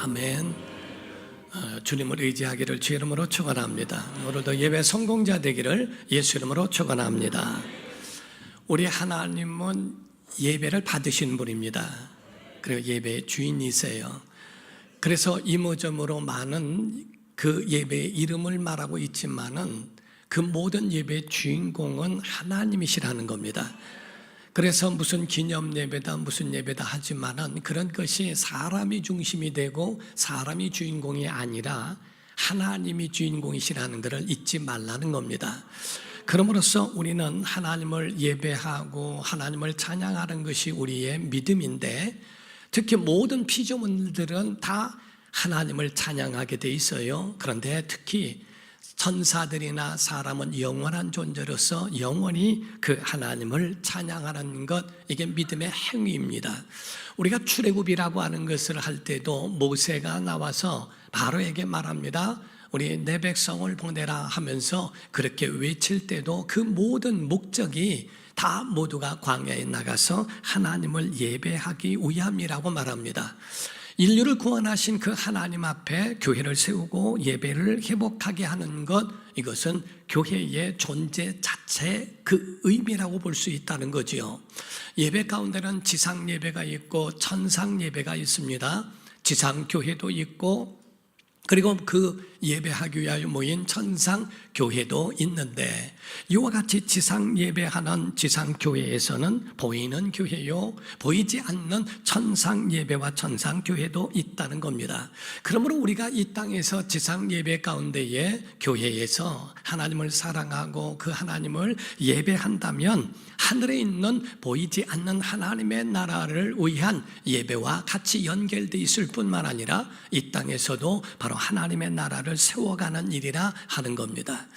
아멘. 주님을 의지하기를 주 이름으로 축원합니다. 오늘도 예배 성공자 되기를 예수 이름으로 축원합니다. 우리 하나님은 예배를 받으신 분입니다. 그리고 예배의 주인이세요. 그래서 이모저모로 많은 그 예배의 이름을 말하고 있지만은 그 모든 예배의 주인공은 하나님이시라는 겁니다. 그래서 무슨 기념 예배다 무슨 예배다 하지만은 그런 것이 사람이 중심이 되고 사람이 주인공이 아니라 하나님이 주인공이시라는 것을 잊지 말라는 겁니다. 그럼으로써 우리는 하나님을 예배하고 하나님을 찬양하는 것이 우리의 믿음인데, 특히 모든 피조물들은 다 하나님을 찬양하게 돼 있어요. 그런데 특히 천사들이나 사람은 영원한 존재로서 영원히 그 하나님을 찬양하는 것, 이게 믿음의 행위입니다. 우리가 출애굽이라고 하는 것을 할 때도 모세가 나와서 바로에게 말합니다. 우리 내 백성을 보내라 하면서 그렇게 외칠 때도 그 모든 목적이 다 모두가 광야에 나가서 하나님을 예배하기 위함이라고 말합니다. 인류를 구원하신 그 하나님 앞에 교회를 세우고 예배를 회복하게 하는 것, 이것은 교회의 존재 자체 그 의미라고 볼 수 있다는 거지요. 예배 가운데는 지상 예배가 있고 천상 예배가 있습니다. 지상 교회도 있고 그리고 그 예배하기 위하여 모인 천상 교회도 있는데, 이와 같이 지상 예배하는 지상 교회에서는 보이는 교회요, 보이지 않는 천상 예배와 천상 교회도 있다는 겁니다. 그러므로 우리가 이 땅에서 지상 예배 가운데에 교회에서 하나님을 사랑하고 그 하나님을 예배한다면 하늘에 있는 보이지 않는 하나님의 나라를 위한 예배와 같이 연결되어 있을 뿐만 아니라 이 땅에서도 바로 하나님의 나라를 세워가는 일이라 하는 겁니다.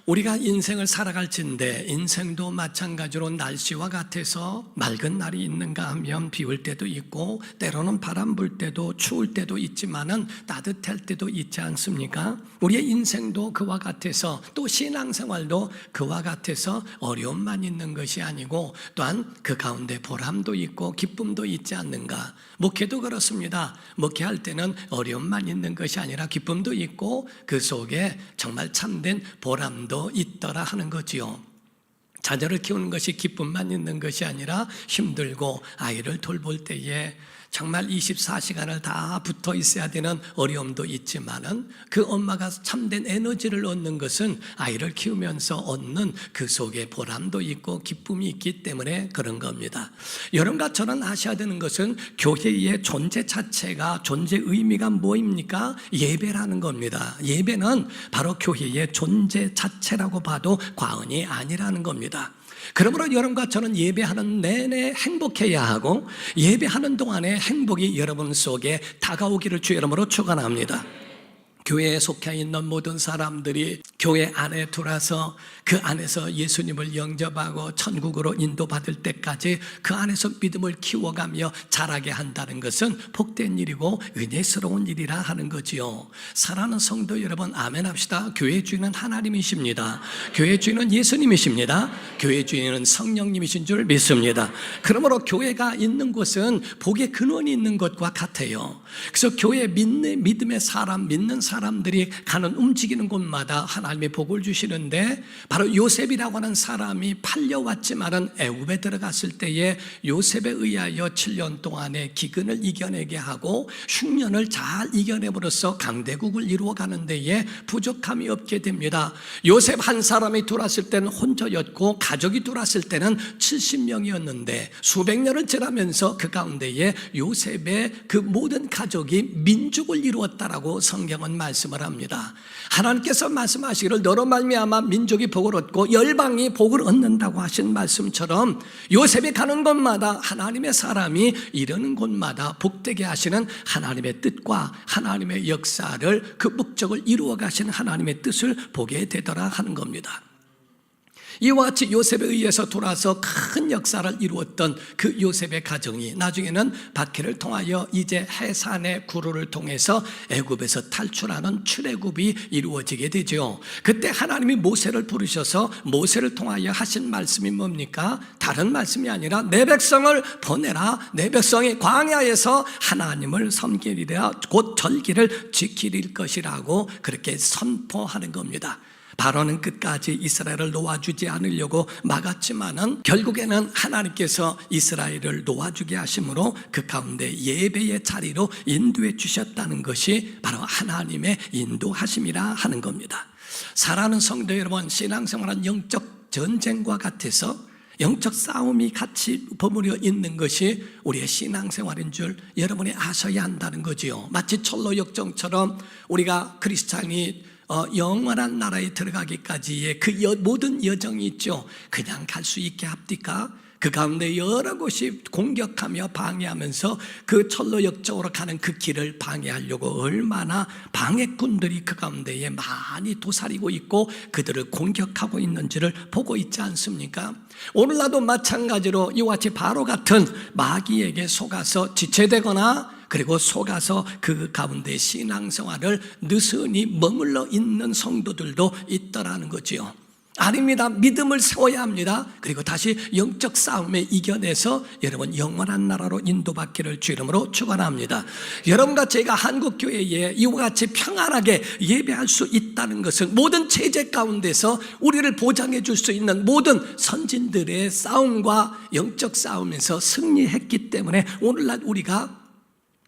우리가 인생을 살아갈진데 인생도 마찬가지로 날씨와 같아서 맑은 날이 있는가 하면 비 올 때도 있고 때로는 바람 불 때도 추울 때도 있지만은 따뜻할 때도 있지 않습니까? 우리의 인생도 그와 같아서, 또 신앙생활도 그와 같아서 어려움만 있는 것이 아니고 또한 그 가운데 보람도 있고 기쁨도 있지 않는가? 목회도 그렇습니다. 목회할 때는 어려움만 있는 것이 아니라 기쁨도 있고 그 속에 정말 참된 보람도 있더라 하는 거지요. 자녀를 키우는 것이 기쁨만 있는 것이 아니라 힘들고 아이를 돌볼 때에 정말 24시간을 다 붙어 있어야 되는 어려움도 있지만은 그 엄마가 참된 에너지를 얻는 것은 아이를 키우면서 얻는 그 속에 보람도 있고 기쁨이 있기 때문에 그런 겁니다. 여러분과 저는 아셔야 되는 것은 교회의 존재 자체가, 존재 의미가 뭐입니까? 예배라는 겁니다. 예배는 바로 교회의 존재 자체라고 봐도 과언이 아니라는 겁니다. 그러므로 여러분과 저는 예배하는 내내 행복해야 하고 예배하는 동안에 행복이 여러분 속에 다가오기를 주 이름으로 축원합니다. 교회에 속해 있는 모든 사람들이 교회 안에 들어와서 그 안에서 예수님을 영접하고 천국으로 인도받을 때까지 그 안에서 믿음을 키워가며 자라게 한다는 것은 복된 일이고 은혜스러운 일이라 하는 거지요. 사랑하는 성도 여러분, 아멘 합시다. 교회 주인은 하나님이십니다. 교회 주인은 예수님이십니다. 교회 주인은 성령님이신 줄 믿습니다. 그러므로 교회가 있는 곳은 복의 근원이 있는 것과 같아요. 그래서 교회 믿음의 사람, 믿는 사람들이 가는 움직이는 곳마다 하나님의 복을 주시는데, 바로 요셉이라고 하는 사람이 팔려왔지만은 애굽에 들어갔을 때에 요셉에 의하여 7년 동안의 기근을 이겨내게 하고 흉년을 잘 이겨내므로써 강대국을 이루어가는 데에 부족함이 없게 됩니다. 요셉 한 사람이 들어왔을 때는 혼자였고 가족이 들어왔을 때는 70명이었는데 수백 년을 지나면서 그 가운데에 요셉의 그 모든 가족이 민족을 이루었다라고 성경은 말씀을 합니다. 하나님께서 말씀하시기를 너로 말미암아 민족이 복을 얻고 열방이 복을 얻는다고 하신 말씀처럼 요셉이 가는 곳마다 하나님의 사람이 이르는 곳마다 복되게 하시는 하나님의 뜻과 하나님의 역사를, 그 목적을 이루어 가시는 하나님의 뜻을 보게 되더라 하는 겁니다. 이와 같이 요셉에 의해서 돌아서 큰 역사를 이루었던 그 요셉의 가정이 나중에는 박해를 통하여 이제 해산의 구루를 통해서 애굽에서 탈출하는 출애굽이 이루어지게 되죠. 그때 하나님이 모세를 부르셔서 모세를 통하여 하신 말씀이 뭡니까? 다른 말씀이 아니라 내 백성을 보내라. 내 백성이 광야에서 하나님을 섬기리라. 곧 절기를 지킬 것이라고 그렇게 선포하는 겁니다. 바로는 끝까지 이스라엘을 놓아주지 않으려고 막았지만은 결국에는 하나님께서 이스라엘을 놓아주게 하심으로 그 가운데 예배의 자리로 인도해 주셨다는 것이 바로 하나님의 인도하심이라 하는 겁니다. 사랑하는 성도 여러분, 신앙생활은 영적 전쟁과 같아서 영적 싸움이 같이 버무려 있는 것이 우리의 신앙생활인 줄 여러분이 아셔야 한다는 거지요. 마치 철로역정처럼 우리가 크리스찬이 영원한 나라에 들어가기까지의 그 모든 여정이 있죠. 그냥 갈 수 있게 합니까? 그 가운데 여러 곳이 공격하며 방해하면서 그 철로역정으로 가는 그 길을 방해하려고 얼마나 방해꾼들이 그 가운데에 많이 도사리고 있고 그들을 공격하고 있는지를 보고 있지 않습니까? 오늘날도 마찬가지로 이와 같이 바로 같은 마귀에게 속아서 지체되거나 그리고 속아서 그 가운데 신앙생활을 느슨히 머물러 있는 성도들도 있더라는 거지요. 아닙니다. 믿음을 세워야 합니다. 그리고 다시 영적 싸움에 이겨내서 여러분 영원한 나라로 인도받기를 주 이름으로 축원합니다. 여러분과 제가 한국교회에 이와 같이 평안하게 예배할 수 있다는 것은 모든 체제 가운데서 우리를 보장해 줄 수 있는 모든 선진들의 싸움과 영적 싸움에서 승리했기 때문에 오늘날 우리가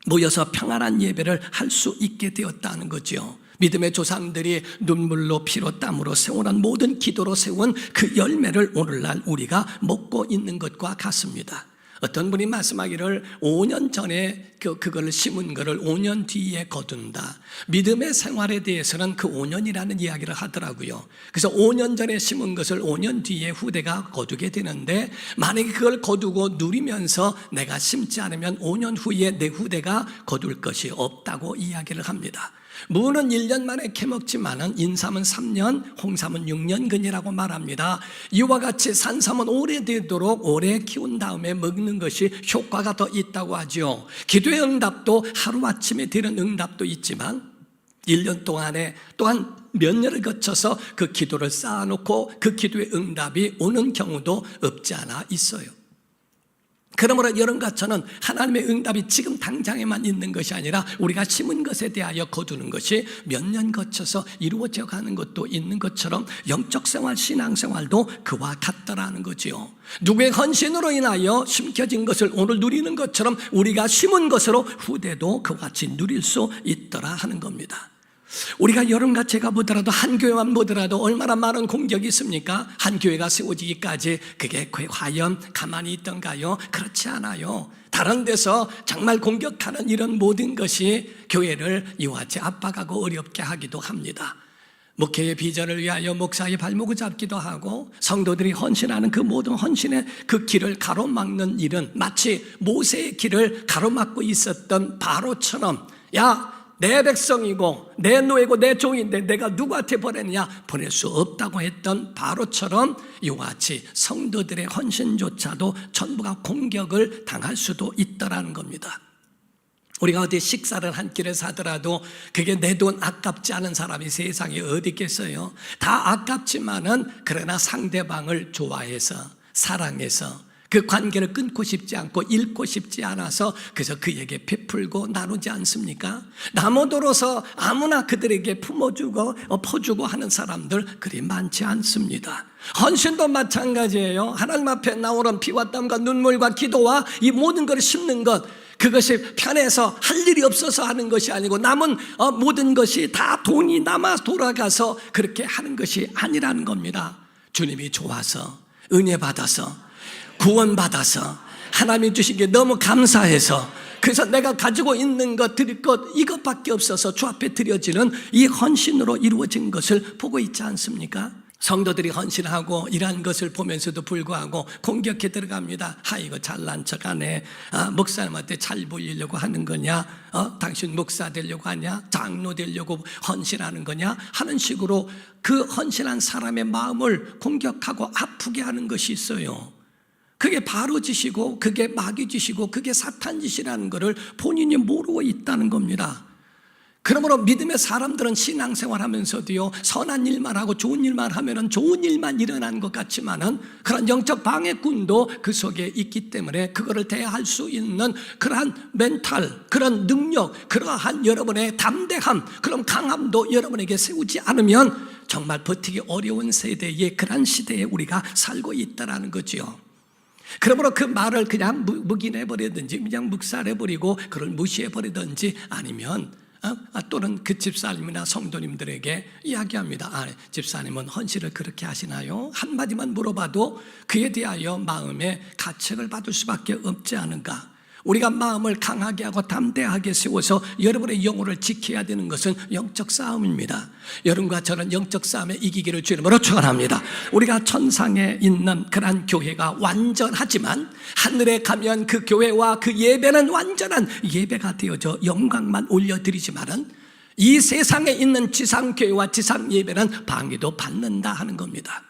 모여서 평안한 예배를 할 수 있게 되었다는 거죠. 믿음의 조상들이 눈물로 피로 땀으로 세워난 모든 기도로 세운 그 열매를 오늘날 우리가 먹고 있는 것과 같습니다. 어떤 분이 말씀하기를 5년 전에 그걸 심은 것을 5년 뒤에 거둔다. 믿음의 생활에 대해서는 그 5년이라는 이야기를 하더라고요. 그래서 5년 전에 심은 것을 5년 뒤에 후대가 거두게 되는데 만약에 그걸 거두고 누리면서 내가 심지 않으면 5년 후에 내 후대가 거둘 것이 없다고 이야기를 합니다. 무는 1년 만에 캐먹지만은 인삼은 3년, 홍삼은 6년근이라고 말합니다. 이와 같이 산삼은 오래되도록 오래 키운 다음에 먹는 것이 효과가 더 있다고 하죠. 기도의 응답도 하루아침에 되는 응답도 있지만 1년 동안에 또한 몇 년을 거쳐서 그 기도를 쌓아놓고 그 기도의 응답이 오는 경우도 없지 않아 있어요. 그러므로 여러분과 저는 하나님의 응답이 지금 당장에만 있는 것이 아니라 우리가 심은 것에 대하여 거두는 것이 몇 년 거쳐서 이루어져 가는 것도 있는 것처럼 영적 생활, 신앙생활도 그와 같더라는 거지요. 누구의 헌신으로 인하여 심겨진 것을 오늘 누리는 것처럼 우리가 심은 것으로 후대도 그와 같이 누릴 수 있더라 하는 겁니다. 우리가 여러분과 제가 보더라도 한 교회만 보더라도 얼마나 많은 공격이 있습니까? 한 교회가 세워지기까지 그게 과연 가만히 있던가요? 그렇지 않아요. 다른 데서 정말 공격하는 이런 모든 것이 교회를 이와 같이 압박하고 어렵게 하기도 합니다. 목회의 비전을 위하여 목사의 발목을 잡기도 하고 성도들이 헌신하는 그 모든 헌신의 그 길을 가로막는 일은 마치 모세의 길을 가로막고 있었던 바로처럼 내 백성이고 내 노예고 내 종인데 내가 누구한테 보내느냐? 보낼 수 없다고 했던 바로처럼 이와 같이 성도들의 헌신조차도 전부가 공격을 당할 수도 있다라는 겁니다. 우리가 어디 식사를 한 끼를 사더라도 그게 내 돈 아깝지 않은 사람이 세상에 어디 있겠어요? 다 아깝지만은 그러나 상대방을 좋아해서 사랑해서 그 관계를 끊고 싶지 않고 잃고 싶지 않아서 그래서 그에게 베풀고 나누지 않습니까? 남어들어서 아무나 그들에게 품어주고 퍼주고 하는 사람들 그리 많지 않습니다. 헌신도 마찬가지예요. 하나님 앞에 나오는 피와 땀과 눈물과 기도와 이 모든 것을 심는 것, 그것이 편해서 할 일이 없어서 하는 것이 아니고 남은 모든 것이 다 돈이 남아 돌아가서 그렇게 하는 것이 아니라는 겁니다. 주님이 좋아서 은혜 받아서 구원받아서 하나님이 주신 게 너무 감사해서 그래서 내가 가지고 있는 것 드릴 것 이것밖에 없어서 주 앞에 드려지는 이 헌신으로 이루어진 것을 보고 있지 않습니까? 성도들이 헌신하고 이러한 것을 보면서도 불구하고 공격해 들어갑니다. 이거 잘난 척하네. 목사님한테 잘 보이려고 하는 거냐? 당신 목사 되려고 하냐? 장로 되려고 헌신하는 거냐 하는 식으로 그 헌신한 사람의 마음을 공격하고 아프게 하는 것이 있어요. 그게 바로 짓이고 그게 마귀 짓이고 그게 사탄 짓이라는 것을 본인이 모르고 있다는 겁니다. 그러므로 믿음의 사람들은 신앙생활 하면서도요, 선한 일만 하고 좋은 일만 하면은 좋은 일만 일어나는 것 같지만은 그런 영적 방해꾼도 그 속에 있기 때문에 그거를 대할 수 있는 그러한 멘탈, 그런 능력, 그러한 여러분의 담대함, 그런 강함도 여러분에게 세우지 않으면 정말 버티기 어려운 세대에, 그런 시대에 우리가 살고 있다라는 거지요. 그러므로 그 말을 그냥 묵인해버리든지 그냥 묵살해버리고 그걸 무시해버리든지 아니면 또는 그 집사님이나 성도님들에게 이야기합니다. 집사님은 헌신을 그렇게 하시나요? 한마디만 물어봐도 그에 대하여 마음의 가책을 받을 수밖에 없지 않은가? 우리가 마음을 강하게 하고 담대하게 세워서 여러분의 영혼을 지켜야 되는 것은 영적 싸움입니다. 여러분과 저는 영적 싸움에 이기기를 주의 이름으로 축원합니다. 우리가 천상에 있는 그런 교회가 완전하지만 하늘에 가면 그 교회와 그 예배는 완전한 예배가 되어져 영광만 올려드리지만은 이 세상에 있는 지상교회와 지상예배는 방해도 받는다 하는 겁니다.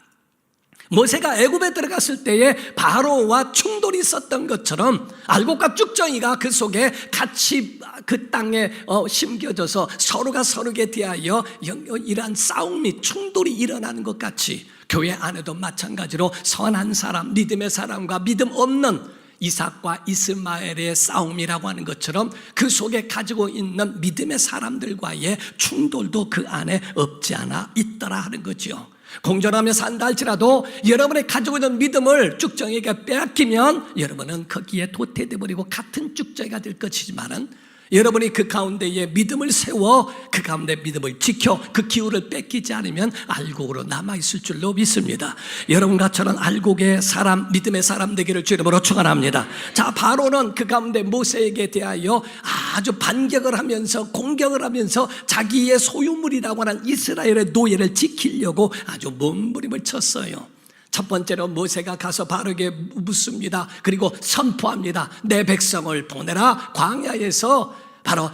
모세가 애굽에 들어갔을 때에 바로와 충돌이 있었던 것처럼 알곡과 쭉정이가 그 속에 같이 그 땅에 심겨져서 서로가 서로에 대하여 이러한 싸움이 충돌이 일어나는 것 같이 교회 안에도 마찬가지로 선한 사람, 믿음의 사람과 믿음 없는 이삭과 이스마엘의 싸움이라고 하는 것처럼 그 속에 가지고 있는 믿음의 사람들과의 충돌도 그 안에 없지 않아 있더라 하는 거죠. 공존하며 산다 할지라도 여러분이 가지고 있는 믿음을 쭉정이에게 빼앗기면 여러분은 거기에 도태돼 버리고 같은 쭉정이가 될 것이지만은 여러분이 그 가운데에 믿음을 세워 그 가운데 믿음을 지켜 그 기후를 뺏기지 않으면 알곡으로 남아있을 줄로 믿습니다. 여러분과 저는 알곡의 사람, 믿음의 사람 되기를 주의 이름으로 축원합니다. 자, 바로는 그 가운데 모세에게 대하여 아주 반격을 하면서 공격을 하면서 자기의 소유물이라고 하는 이스라엘의 노예를 지키려고 아주 몸부림을 쳤어요. 첫 번째로 모세가 가서 바로에게 묻습니다. 그리고 선포합니다. 내 백성을 보내라. 광야에서 바로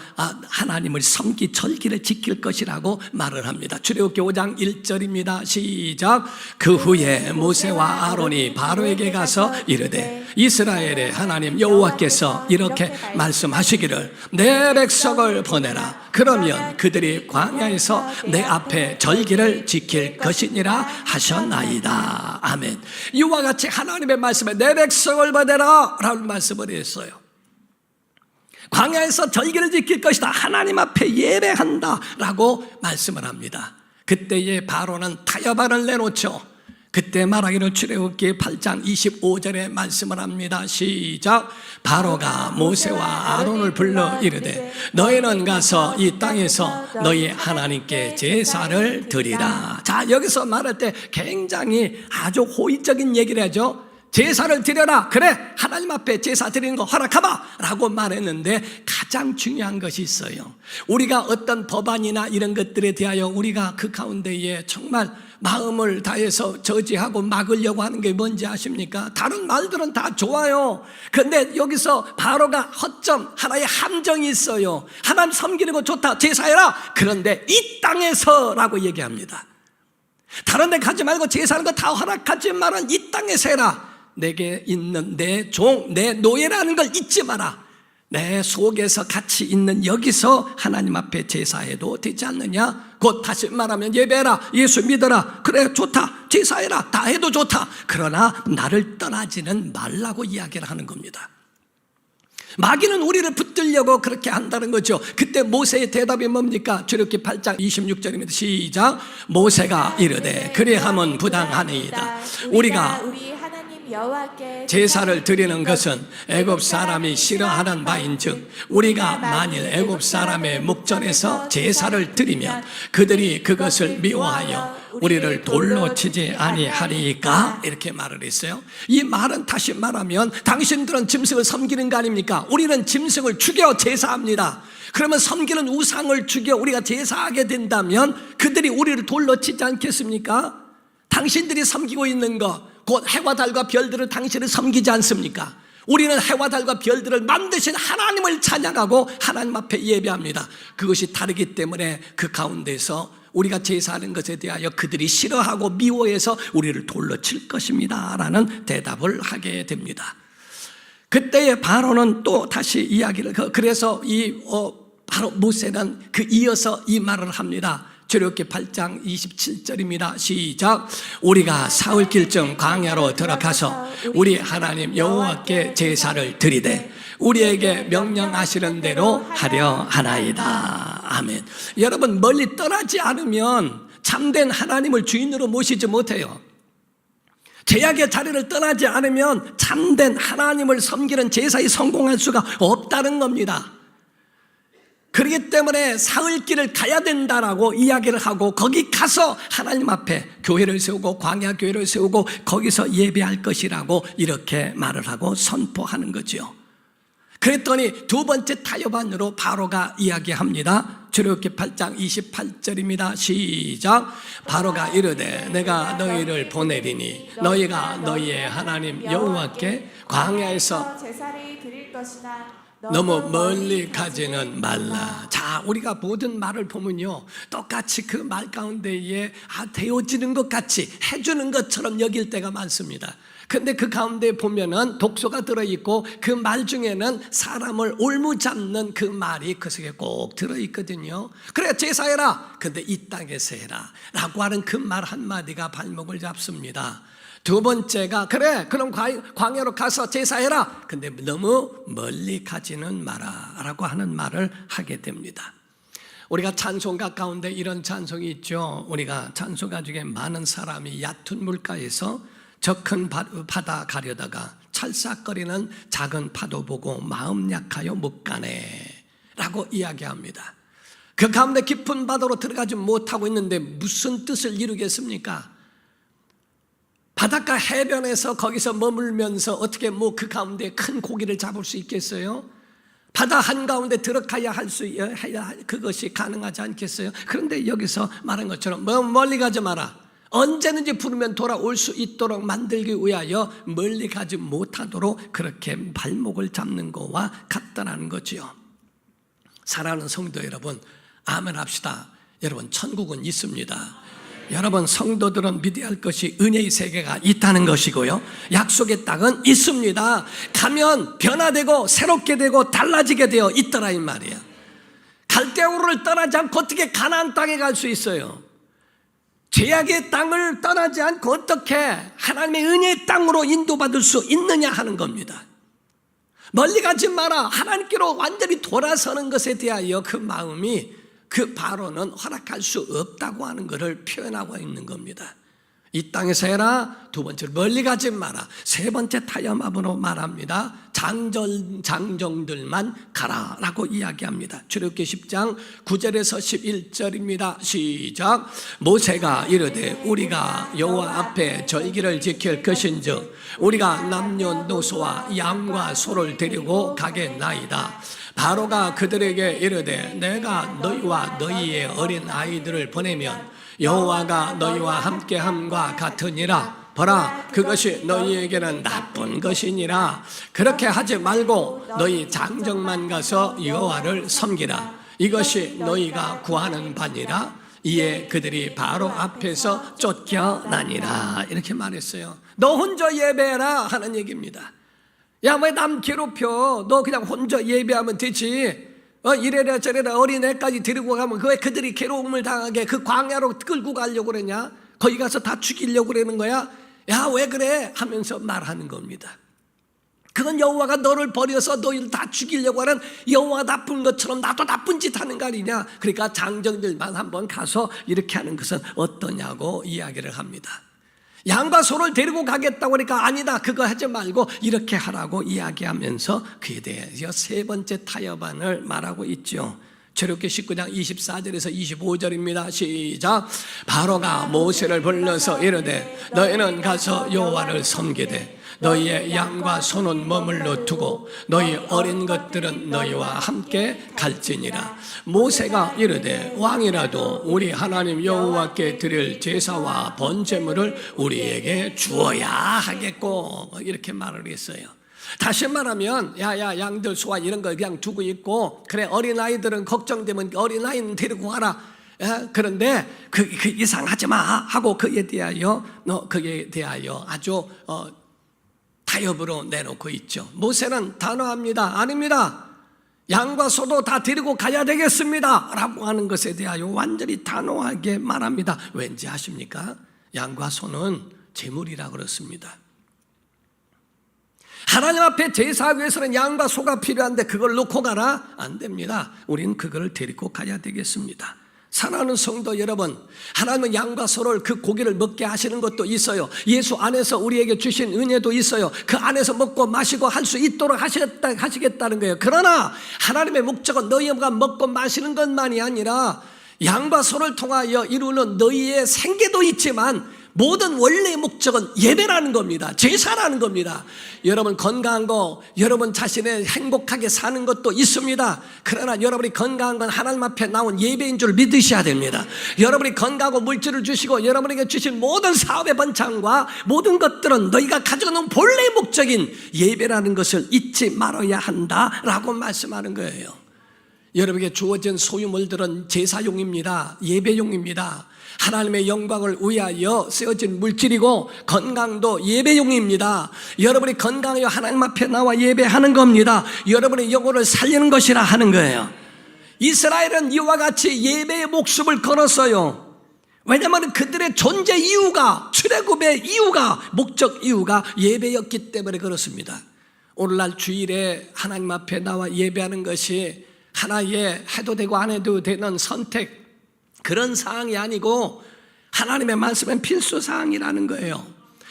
하나님을 섬기 절기를 지킬 것이라고 말을 합니다. 출애굽기 5장 1절입니다. 시작. 그 후에 모세와 아론이 바로에게 가서 이르되 이스라엘의 하나님 여호와께서 이렇게 말씀하시기를 내 백성을 보내라. 그러면 그들이 광야에서 내 앞에 절기를 지킬 것이니라 하셨나이다. 아멘. 이와 같이 하나님의 말씀에 내 백성을 보내라 라는 말씀을 했어요. 광야에서 절기를 지킬 것이다. 하나님 앞에 예배한다 라고 말씀을 합니다. 그때의 바로는 타협안을 내놓죠. 그때 말하기를 출애굽기 8장 25절에 말씀을 합니다. 시작. 바로가 모세와 아론을 불러 이르되 너희는 가서 이 땅에서 너희 하나님께 제사를 드리라. 자, 여기서 말할 때 굉장히 아주 호의적인 얘기를 하죠. 제사를 드려라. 그래, 하나님 앞에 제사 드리는 거 허락하마 라고 말했는데 가장 중요한 것이 있어요. 우리가 어떤 법안이나 이런 것들에 대하여 우리가 그 가운데에 정말 마음을 다해서 저지하고 막으려고 하는 게 뭔지 아십니까? 다른 말들은 다 좋아요. 그런데 여기서 바로가 허점, 하나의 함정이 있어요. 하나님 섬기는 거 좋다, 제사해라. 그런데 이 땅에서 라고 얘기합니다. 다른 데 가지 말고 제사하는 거 다 허락하지만은 이 땅에서 해라. 내게 있는 내 종, 내 노예라는 걸 잊지 마라. 내 속에서 같이 있는 여기서 하나님 앞에 제사해도 되지 않느냐? 곧 다시 말하면 예배해라, 예수 믿어라. 그래, 좋다, 제사해라, 다 해도 좋다. 그러나 나를 떠나지는 말라고 이야기를 하는 겁니다. 마귀는 우리를 붙들려고 그렇게 한다는 거죠. 그때 모세의 대답이 뭡니까? 출애굽기 8장 26절입니다. 시작. 모세가 이르되 그리함은 부당하니이다. 우리가 제사를 드리는 것은 애굽 사람이 싫어하는 바인즉 우리가 만일 애굽 사람의 목전에서 제사를 드리면 그들이 그것을 미워하여 우리를 돌로 치지 아니하리까? 이렇게 말을 했어요. 이 말은 다시 말하면 당신들은 짐승을 섬기는 거 아닙니까? 우리는 짐승을 죽여 제사합니다. 그러면 섬기는 우상을 죽여 우리가 제사하게 된다면 그들이 우리를 돌로 치지 않겠습니까? 당신들이 섬기고 있는 것 곧 해와 달과 별들을 당신을 섬기지 않습니까? 우리는 해와 달과 별들을 만드신 하나님을 찬양하고 하나님 앞에 예배합니다. 그것이 다르기 때문에 그 가운데서 우리가 제사하는 것에 대하여 그들이 싫어하고 미워해서 우리를 돌로 칠 것입니다 라는 대답을 하게 됩니다. 그때에 바로는 또 다시 이야기를, 그래서 바로 모세는 이어서 이 말을 합니다. 출애굽기 8장 27절입니다. 시작. 우리가 사흘길쯤 광야로 들어가서 우리 하나님 여호와께 제사를 드리되 우리에게 명령하시는 대로 하려 하나이다. 아멘. 여러분, 멀리 떠나지 않으면 참된 하나님을 주인으로 모시지 못해요. 제약의 자리를 떠나지 않으면 참된 하나님을 섬기는 제사에 성공할 수가 없다는 겁니다. 그렇기 때문에 사흘길을 가야 된다라고 이야기를 하고 거기 가서 하나님 앞에 교회를 세우고 광야 교회를 세우고 거기서 예배할 것이라고 이렇게 말을 하고 선포하는 거죠. 그랬더니 두 번째 타협안으로 바로가 이야기합니다. 출애굽기 8장 28절입니다. 시작. 바로가 이르되 내가 너희를 보내리니 너희가 너희의 하나님 여호와께 광야에서 제사를 드릴 것이나 너무 멀리 가지는 말라. 자, 우리가 모든 말을 보면요, 똑같이 그 말 가운데에 되어지는 것 같이 해주는 것처럼 여길 때가 많습니다. 근데 그 가운데 보면은 독소가 들어있고 그 말 중에는 사람을 올무잡는 그 말이 그 속에 꼭 들어있거든요. 그래, 제사해라. 근데 이 땅에서 해라 라고 하는 그 말 한마디가 발목을 잡습니다. 두 번째가 그래, 그럼 광야로 가서 제사해라. 근데 너무 멀리 가지는 마라 라고 하는 말을 하게 됩니다. 우리가 찬송가 가운데 이런 찬송이 있죠. 우리가 찬송가 중에 많은 사람이 얕은 물가에서 저 큰 바다 가려다가 찰싹거리는 작은 파도 보고 마음 약하여 못 가네 라고 이야기합니다. 그 가운데 깊은 바다로 들어가지 못하고 있는데 무슨 뜻을 이루겠습니까? 바닷가 해변에서 거기서 머물면서 어떻게 그 가운데 큰 고기를 잡을 수 있겠어요? 바다 한가운데 들어가야 해야 그것이 가능하지 않겠어요? 그런데 여기서 말한 것처럼 멀리 가지 마라. 언제든지 부르면 돌아올 수 있도록 만들기 위하여 멀리 가지 못하도록 그렇게 발목을 잡는 것과 같다는 거지요. 사랑하는 성도 여러분, 아멘 합시다. 여러분, 천국은 있습니다. 여러분, 성도들은 믿어야 할 것이 은혜의 세계가 있다는 것이고요, 약속의 땅은 있습니다. 가면 변화되고 새롭게 되고 달라지게 되어 있더라 이 말이야. 갈대우를 떠나지 않고 어떻게 가나안 땅에 갈 수 있어요? 죄악의 땅을 떠나지 않고 어떻게 하나님의 은혜의 땅으로 인도받을 수 있느냐 하는 겁니다. 멀리 가지 마라. 하나님께로 완전히 돌아서는 것에 대하여 그 마음이, 그 바로는 허락할 수 없다고 하는 것을 표현하고 있는 겁니다. 이 땅에서 해라. 두 번째로 멀리 가지 마라. 세 번째 타협함으로 말합니다. 장정들만 가라 라고 이야기합니다. 출애굽기 10장 9절에서 11절입니다. 시작. 모세가 이르되 우리가 여호와 앞에 절기를 지킬 것인즉 우리가 남녀노소와 양과 소를 데리고 가겠나이다. 바로가 그들에게 이르되 내가 너희와 너희의 어린 아이들을 보내면 여호와가 너희와 함께함과 같으니라. 보라, 그것이 너희에게는 나쁜 것이니라. 그렇게 하지 말고 너희 장정만 가서 여호와를 섬기라. 이것이 너희가 구하는 바니라. 이에 그들이 바로 앞에서 쫓겨나니라. 이렇게 말했어요. 너 혼자 예배해라 하는 얘기입니다. 야, 왜 남 괴롭혀? 너 그냥 혼자 예배하면 되지. 이래라 저래라 어린애까지 데리고 가면 왜 그들이 괴로움을 당하게 그 광야로 끌고 가려고 그러냐? 거기 가서 다 죽이려고 그러는 거야? 야, 왜 그래? 하면서 말하는 겁니다. 그건 여호와가 너를 버려서 너희를 다 죽이려고 하는 여호와가 나쁜 것처럼 나도 나쁜 짓 하는 거 아니냐? 그러니까 장정들만 한번 가서 이렇게 하는 것은 어떠냐고 이야기를 합니다. 양과 소를 데리고 가겠다고 하니까 아니다, 그거 하지 말고 이렇게 하라고 이야기하면서 그에 대해서 세 번째 타협안을 말하고 있죠. 출애굽기 19장 24절에서 25절입니다. 시작. 바로가 모세를 불러서 이르되 너희는 가서 여호와를 섬기되 너희의 양과 소는 머물러 두고 너희 어린 것들은 너희와 함께 갈지니라. 모세가 이르되 왕이라도 우리 하나님 여호와께 드릴 제사와 번제물을 우리에게 주어야 하겠고, 이렇게 말을 했어요. 다시 말하면 야야 양들 소와 이런 거 그냥 두고 있고 그래 어린아이들은 걱정되면 어린아이는 데리고 가라. 그런데 그 이상하지 마 하고 그에 대하여 아주 타협으로 내놓고 있죠. 모세는 단호합니다. 아닙니다. 양과 소도 다 데리고 가야 되겠습니다 라고 하는 것에 대하여 완전히 단호하게 말합니다. 왠지 아십니까? 양과 소는 제물이라 그렇습니다. 하나님 앞에 제사하기 위해서는 양과 소가 필요한데 그걸 놓고 가라? 안 됩니다. 우리는 그걸 데리고 가야 되겠습니다. 사랑하는 성도 여러분, 하나님은 양과 소를 그 고기를 먹게 하시는 것도 있어요. 예수 안에서 우리에게 주신 은혜도 있어요. 그 안에서 먹고 마시고 할 수 있도록 하시겠다는 거예요. 그러나 하나님의 목적은 너희가 먹고 마시는 것만이 아니라 양과 소를 통하여 이루는 너희의 생계도 있지만 모든 원래의 목적은 예배라는 겁니다. 제사라는 겁니다. 여러분 건강한 거, 여러분 자신의 행복하게 사는 것도 있습니다. 그러나 여러분이 건강한 건 하나님 앞에 나온 예배인 줄 믿으셔야 됩니다. 여러분이 건강하고 물질을 주시고 여러분에게 주신 모든 사업의 번창과 모든 것들은 너희가 가지고 있는 본래의 목적인 예배라는 것을 잊지 말아야 한다라고 말씀하는 거예요. 여러분에게 주어진 소유물들은 제사용입니다. 예배용입니다. 하나님의 영광을 위하여 쓰여진 물질이고 건강도 예배용입니다. 여러분이 건강하여 하나님 앞에 나와 예배하는 겁니다. 여러분의 영혼을 살리는 것이라 하는 거예요. 이스라엘은 이와 같이 예배의 목숨을 걸었어요. 왜냐하면 그들의 존재 이유가, 출애굽의 이유가, 목적 이유가 예배였기 때문에 그렇습니다. 오늘날 주일에 하나님 앞에 나와 예배하는 것이 하나의 해도 되고 안 해도 되는 선택, 그런 사항이 아니고 하나님의 말씀은 필수 사항이라는 거예요.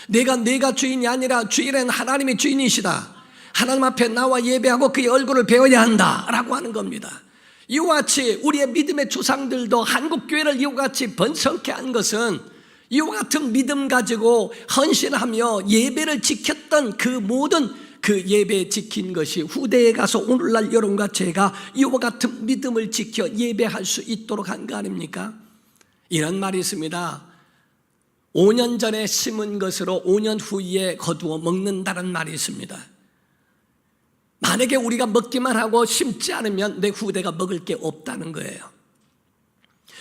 내가 주인이 아니라 주일엔 하나님이 주인이시다. 하나님 앞에 나와 예배하고 그의 얼굴을 배워야 한다라고 하는 겁니다. 이와 같이 우리의 믿음의 조상들도 한국교회를 이와 같이 번성케 한 것은 이와 같은 믿음 가지고 헌신하며 예배를 지켰던 그 모든 그 예배 지킨 것이 후대에 가서 오늘날 여러분과 제가 이와 같은 믿음을 지켜 예배할 수 있도록 한 거 아닙니까? 이런 말이 있습니다. 5년 전에 심은 것으로 5년 후에 거두어 먹는다는 말이 있습니다. 만약에 우리가 먹기만 하고 심지 않으면 내 후대가 먹을 게 없다는 거예요.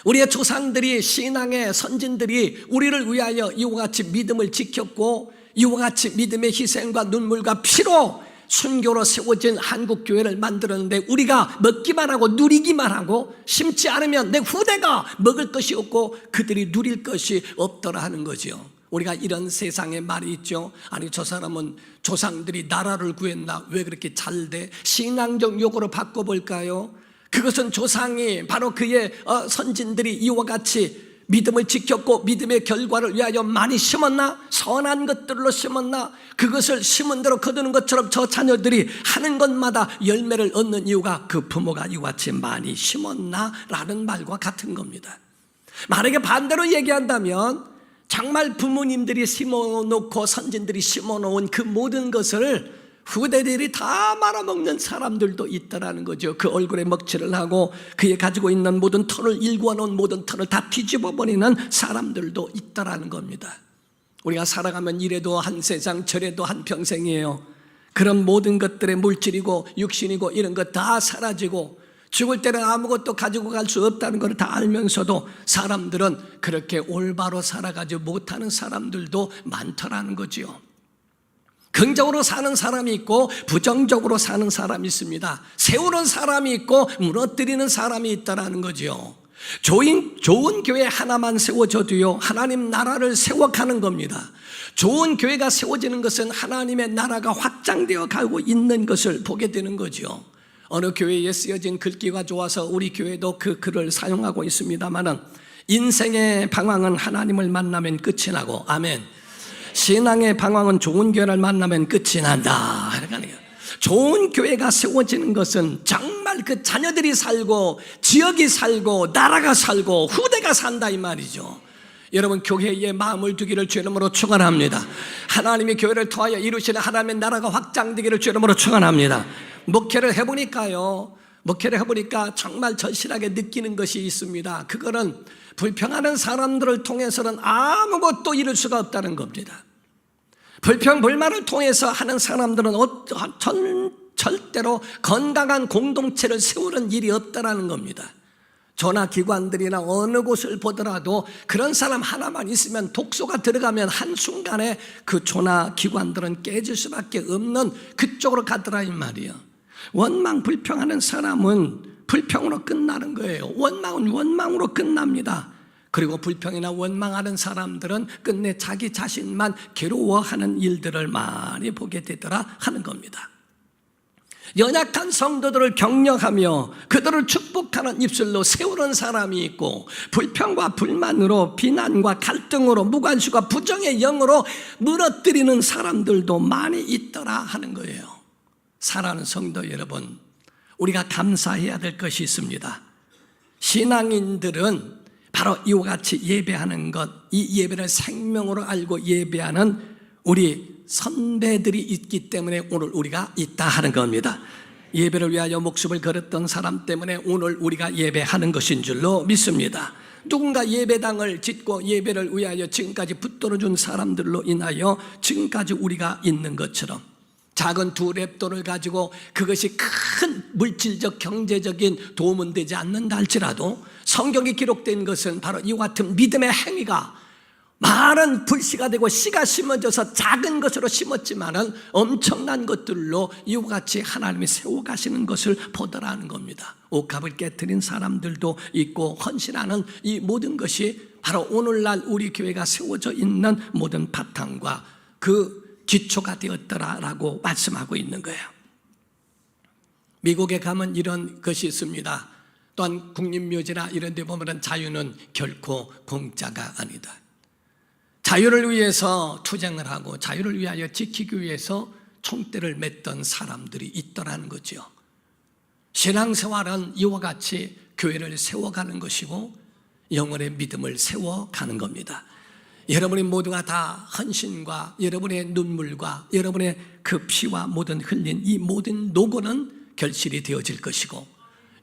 우리의 조상들이, 신앙의 선진들이 우리를 위하여 이와 같이 믿음을 지켰고 이와 같이 믿음의 희생과 눈물과 피로 순교로 세워진 한국교회를 만들었는데 우리가 먹기만 하고 누리기만 하고 심지 않으면 내 후대가 먹을 것이 없고 그들이 누릴 것이 없더라 하는 거죠. 우리가 이런 세상에 말이 있죠. 아니 저 사람은 조상들이 나라를 구했나 왜 그렇게 잘 돼? 신앙적 용어로 바꿔볼까요? 그것은 조상이 바로 그의 선진들이 이와 같이 믿음을 지켰고 믿음의 결과를 위하여 많이 심었나? 선한 것들로 심었나? 그것을 심은 대로 거두는 것처럼 저 자녀들이 하는 것마다 열매를 얻는 이유가 그 부모가 이와 같이 많이 심었나? 라는 말과 같은 겁니다. 만약에 반대로 얘기한다면 정말 부모님들이 심어놓고 선진들이 심어놓은 그 모든 것을 후대들이 다 말아먹는 사람들도 있다라는 거죠. 그 얼굴에 먹칠을 하고 그에 가지고 있는 모든 털을 일구어놓은 모든 털을 다 뒤집어버리는 사람들도 있다라는 겁니다. 우리가 살아가면 이래도 한 세상 저래도 한 평생이에요. 그런 모든 것들의 물질이고 육신이고 이런 것 다 사라지고 죽을 때는 아무것도 가지고 갈 수 없다는 걸 다 알면서도 사람들은 그렇게 올바로 살아가지 못하는 사람들도 많더라는 거지요. 긍정적으로 사는 사람이 있고 부정적으로 사는 사람이 있습니다. 세우는 사람이 있고 무너뜨리는 사람이 있다는 거죠. 좋은 교회 하나만 세워져도요 하나님 나라를 세워가는 겁니다. 좋은 교회가 세워지는 것은 하나님의 나라가 확장되어 가고 있는 것을 보게 되는 거죠. 어느 교회에 쓰여진 글귀가 좋아서 우리 교회도 그 글을 사용하고 있습니다만은 인생의 방황은 하나님을 만나면 끝이 나고 아멘. 신앙의 방황은 좋은 교회를 만나면 끝이 난다. 좋은 교회가 세워지는 것은 정말 그 자녀들이 살고 지역이 살고 나라가 살고 후대가 산다 이 말이죠. 여러분 교회에 마음을 두기를 주의 이름으로 축원합니다. 하나님의 교회를 통하여 이루시는 하나님의 나라가 확장되기를 주의 이름으로 축원합니다. 목회를 해보니까 정말 절실하게 느끼는 것이 있습니다. 그거는 불평하는 사람들을 통해서는 아무것도 이룰 수가 없다는 겁니다. 불평불만을 통해서 하는 사람들은 절대로 건강한 공동체를 세우는 일이 없다라는 겁니다. 전화기관들이나 어느 곳을 보더라도 그런 사람 하나만 있으면 독소가 들어가면 한순간에 그 전화기관들은 깨질 수밖에 없는 그쪽으로 가더라 이 말이에요. 원망 불평하는 사람은 불평으로 끝나는 거예요. 원망은 원망으로 끝납니다. 그리고 불평이나 원망하는 사람들은 끝내 자기 자신만 괴로워하는 일들을 많이 보게 되더라 하는 겁니다. 연약한 성도들을 격려하며 그들을 축복하는 입술로 세우는 사람이 있고, 불평과 불만으로 비난과 갈등으로 무관심과 부정의 영으로 무너뜨리는 사람들도 많이 있더라 하는 거예요. 사랑하는 성도 여러분, 우리가 감사해야 될 것이 있습니다. 신앙인들은 바로 이와 같이 예배하는 것, 이 예배를 생명으로 알고 예배하는 우리 선배들이 있기 때문에 오늘 우리가 있다 하는 겁니다. 예배를 위하여 목숨을 걸었던 사람 때문에 오늘 우리가 예배하는 것인 줄로 믿습니다. 누군가 예배당을 짓고 예배를 위하여 지금까지 붙들어준 사람들로 인하여 지금까지 우리가 있는 것처럼, 작은 두 랩돈을 가지고 그것이 큰 물질적 경제적인 도움은 되지 않는다 할지라도 성경에 기록된 것은 바로 이와 같은 믿음의 행위가 많은 불씨가 되고 씨가 심어져서 작은 것으로 심었지만은 엄청난 것들로 이와 같이 하나님이 세워가시는 것을 보더라는 겁니다. 옥합을 깨뜨린 사람들도 있고 헌신하는 이 모든 것이 바로 오늘날 우리 교회가 세워져 있는 모든 바탕과 그 기초가 되었더라라고 말씀하고 있는 거예요. 미국에 가면 이런 것이 있습니다. 또한 국립묘지나 이런 데 보면 자유는 결코 공짜가 아니다. 자유를 위해서 투쟁을 하고 자유를 위하여 지키기 위해서 총대를 맸던 사람들이 있더라는 거죠. 신앙생활은 이와 같이 교회를 세워가는 것이고 영혼의 믿음을 세워가는 겁니다. 여러분이 모두가 다 헌신과 여러분의 눈물과 여러분의 그 피와 모든 흘린 이 모든 노고는 결실이 되어질 것이고,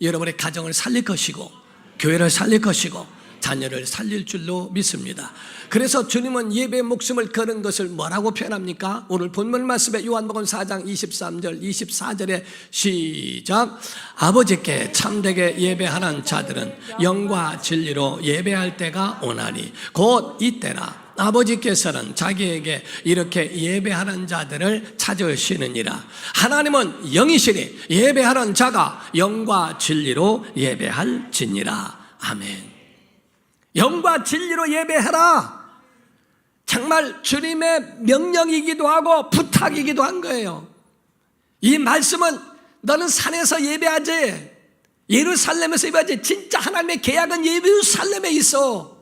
여러분의 가정을 살릴 것이고 교회를 살릴 것이고 자녀를 살릴 줄로 믿습니다. 그래서 주님은 예배에 목숨을 거는 것을 뭐라고 표현합니까? 오늘 본문 말씀에 요한복음 4장 23절 24절에 시작. 아버지께 참되게 예배하는 자들은 영과 진리로 예배할 때가 오나니 곧 이때라. 아버지께서는 자기에게 이렇게 예배하는 자들을 찾으시느니라. 하나님은 영이시니 예배하는 자가 영과 진리로 예배할지니라. 아멘. 영과 진리로 예배해라. 정말 주님의 명령이기도 하고 부탁이기도 한 거예요. 이 말씀은 너는 산에서 예배하지, 예루살렘에서 예배하지. 진짜 하나님의 계약은 예루살렘에 있어.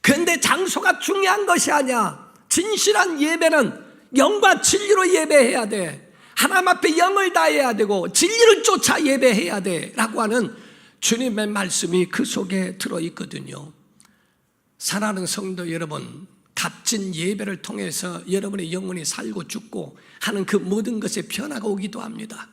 그런데 장소가 중요한 것이 아니야. 진실한 예배는 영과 진리로 예배해야 돼. 하나님 앞에 영을 다해야 되고 진리를 쫓아 예배해야 돼 라고 하는 주님의 말씀이 그 속에 들어있거든요. 사랑하는 성도 여러분, 값진 예배를 통해서 여러분의 영혼이 살고 죽고 하는 그 모든 것에 변화가 오기도 합니다.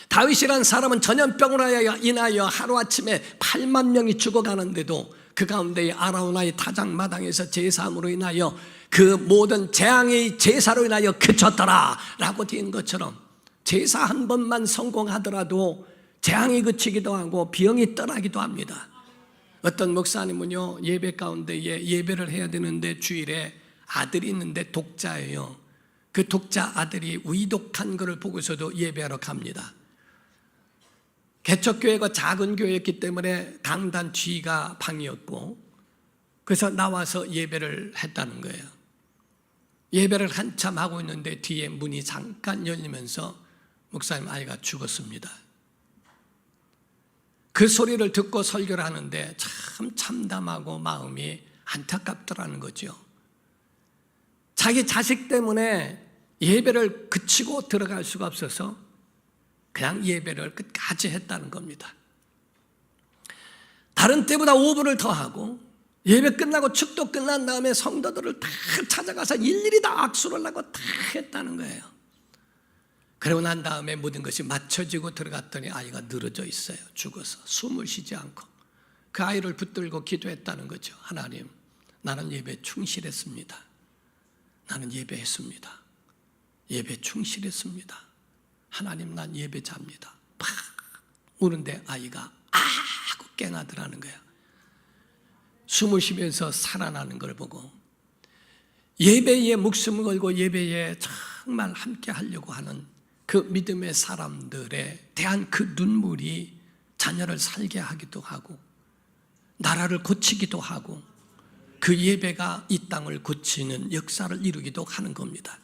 다윗이라는 사람은 전염병으로 인하여 하루아침에 8만 명이 죽어가는데도 그 가운데 아라우나의 타작마당에서 제사함으로 인하여 그 모든 재앙의 제사로 인하여 그쳤더라 라고 된 것처럼, 제사 한 번만 성공하더라도 재앙이 그치기도 하고 병이 떠나기도 합니다. 어떤 목사님은요, 예배 가운데에 예배를 해야 되는데 주일에 아들이 있는데 독자예요. 그 독자 아들이 위독한 것을 보고서도 예배하러 갑니다. 개척교회가 작은 교회였기 때문에 강단 뒤가 방이었고, 그래서 나와서 예배를 했다는 거예요. 예배를 한참 하고 있는데 뒤에 문이 잠깐 열리면서 목사님 아이가 죽었습니다. 그 소리를 듣고 설교를 하는데 참 참담하고 마음이 안타깝더라는 거죠. 자기 자식 때문에 예배를 그치고 들어갈 수가 없어서 그냥 예배를 끝까지 했다는 겁니다. 다른 때보다 5분을 더 하고 예배 끝나고 축도 끝난 다음에 성도들을 다 찾아가서 일일이 다 악수를 하고 다 했다는 거예요. 그러고 난 다음에 모든 것이 맞춰지고 들어갔더니 아이가 늘어져 있어요. 죽어서 숨을 쉬지 않고. 그 아이를 붙들고 기도했다는 거죠. 하나님, 나는 예배에 충실했습니다. 나는 예배했습니다. 예배 충실했습니다. 하나님, 난 예배자입니다. 팍 우는데 아이가 하고 깨나더라는 거야. 숨을 쉬면서 살아나는 걸 보고 예배에 목숨을 걸고 예배에 정말 함께 하려고 하는 그 믿음의 사람들에 대한 그 눈물이 자녀를 살게 하기도 하고 나라를 고치기도 하고 그 예배가 이 땅을 고치는 역사를 이루기도 하는 겁니다.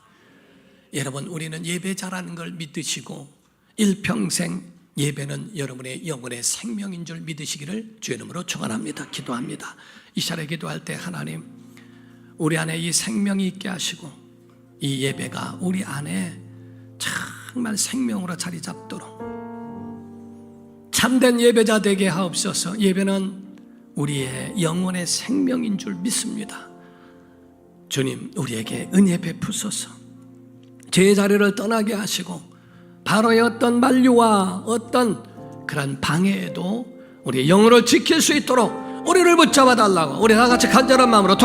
여러분, 우리는 예배자라는 걸 믿으시고 일평생 예배는 여러분의 영혼의 생명인 줄 믿으시기를 주의 이름으로 축원합니다. 기도합니다. 이 시간에 기도할 때 하나님, 우리 안에 이 생명이 있게 하시고 이 예배가 우리 안에 정말 생명으로 자리 잡도록 참된 예배자 되게 하옵소서. 예배는 우리의 영혼의 생명인 줄 믿습니다. 주님, 우리에게 은혜 베푸소서. 제 자리를 떠나게 하시고 바로의 어떤 만류와 어떤 그런 방해에도 우리의 영혼을 지킬 수 있도록 우리를 붙잡아 달라고 우리 다 같이 간절한 마음으로